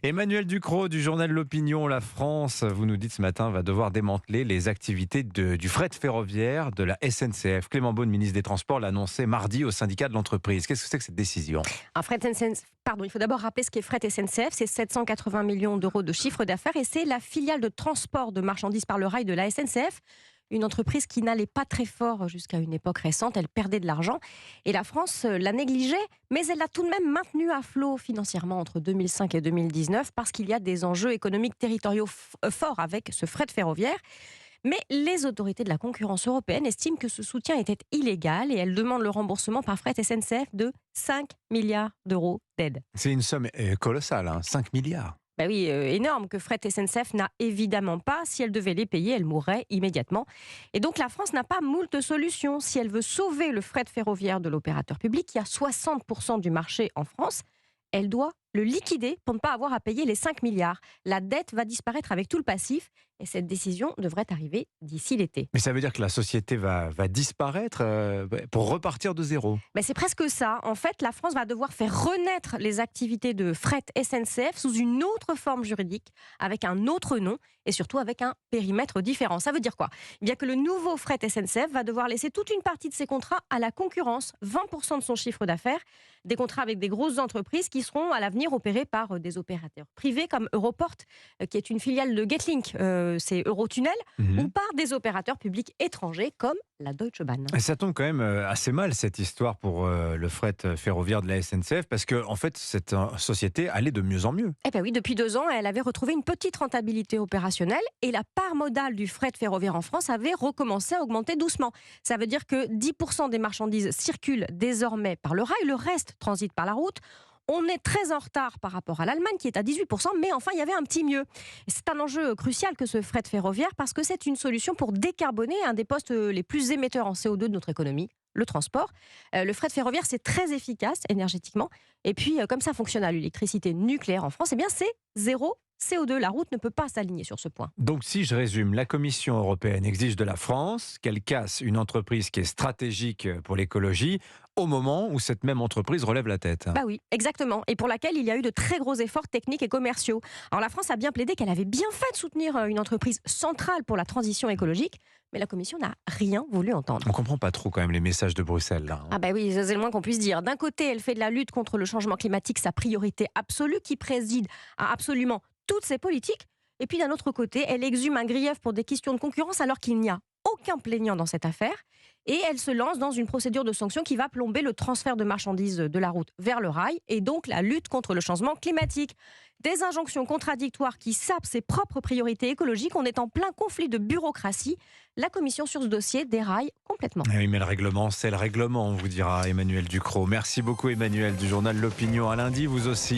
Emmanuel Ducrot du journal L'Opinion, la France, vous nous dites ce matin, va devoir démanteler les activités du fret ferroviaire de la SNCF. Clément Beaune, ministre des Transports, l'a annoncé mardi au syndicat de l'entreprise. Qu'est-ce que c'est que cette décision ? Il faut d'abord rappeler ce qu'est Fret SNCF. C'est 780 millions d'euros de chiffre d'affaires et c'est la filiale de transport de marchandises par le rail de la SNCF. Une entreprise qui n'allait pas très fort jusqu'à une époque récente. Elle perdait de l'argent et la France la négligeait, mais elle l'a tout de même maintenue à flot financièrement entre 2005 et 2019 parce qu'il y a des enjeux économiques territoriaux forts avec ce fret ferroviaire. Mais les autorités de la concurrence européenne estiment que ce soutien était illégal et elles demandent le remboursement par Fret SNCF de 5 milliards d'euros d'aide. C'est une somme colossale, 5 milliards. Énorme, que Fret SNCF n'a évidemment pas. Si elle devait les payer, elle mourrait immédiatement. Et donc la France n'a pas moult solutions. Si elle veut sauver le fret ferroviaire de l'opérateur public, qui a 60% du marché en France, elle doit le liquider pour ne pas avoir à payer les 5 milliards. La dette va disparaître avec tout le passif et cette décision devrait arriver d'ici l'été. Mais ça veut dire que la société va disparaître pour repartir de zéro. C'est presque ça. En fait, la France va devoir faire renaître les activités de Fret SNCF sous une autre forme juridique, avec un autre nom et surtout avec un périmètre différent. Ça veut dire quoi ? Eh bien que le nouveau Fret SNCF va devoir laisser toute une partie de ses contrats à la concurrence, 20% de son chiffre d'affaires, des contrats avec des grosses entreprises qui seront à l'avenir opérés par des opérateurs privés comme Europort, qui est une filiale de Getlink, c'est Eurotunnel, ou par des opérateurs publics étrangers comme la Deutsche Bahn. Et ça tombe quand même assez mal cette histoire pour le fret ferroviaire de la SNCF parce que en fait cette société allait de mieux en mieux. Oui, depuis 2 ans, elle avait retrouvé une petite rentabilité opérationnelle et la part modale du fret ferroviaire en France avait recommencé à augmenter doucement. Ça veut dire que 10% des marchandises circulent désormais par le rail, le reste transite par la route. On est très en retard par rapport à l'Allemagne qui est à 18%, mais enfin il y avait un petit mieux. Et c'est un enjeu crucial que ce fret ferroviaire parce que c'est une solution pour décarboner un des postes les plus émetteurs en CO2 de notre économie, le transport. Le fret ferroviaire, c'est très efficace énergétiquement. Et puis, comme ça fonctionne à l'électricité nucléaire en France, c'est zéro CO2. La route ne peut pas s'aligner sur ce point. Donc si je résume, la Commission européenne exige de la France qu'elle casse une entreprise qui est stratégique pour l'écologie au moment où cette même entreprise relève la tête. Oui, exactement. Et pour laquelle il y a eu de très gros efforts techniques et commerciaux. Alors la France a bien plaidé qu'elle avait bien fait de soutenir une entreprise centrale pour la transition écologique, mais la Commission n'a rien voulu entendre. On comprend pas trop quand même les messages de Bruxelles là. Oui, c'est le moins qu'on puisse dire. D'un côté, elle fait de la lutte contre le changement climatique sa priorité absolue qui préside à absolument toutes ses politiques. Et puis d'un autre côté, elle exhume un grief pour des questions de concurrence alors qu'il n'y a aucun plaignant dans cette affaire. Et elle se lance dans une procédure de sanction qui va plomber le transfert de marchandises de la route vers le rail et donc la lutte contre le changement climatique. Des injonctions contradictoires qui sapent ses propres priorités écologiques. On est en plein conflit de bureaucratie. La Commission sur ce dossier déraille complètement. Oui, mais le règlement, c'est le règlement, vous dira Emmanuel Ducrot. Merci beaucoup Emmanuel du journal L'Opinion. À lundi, vous aussi.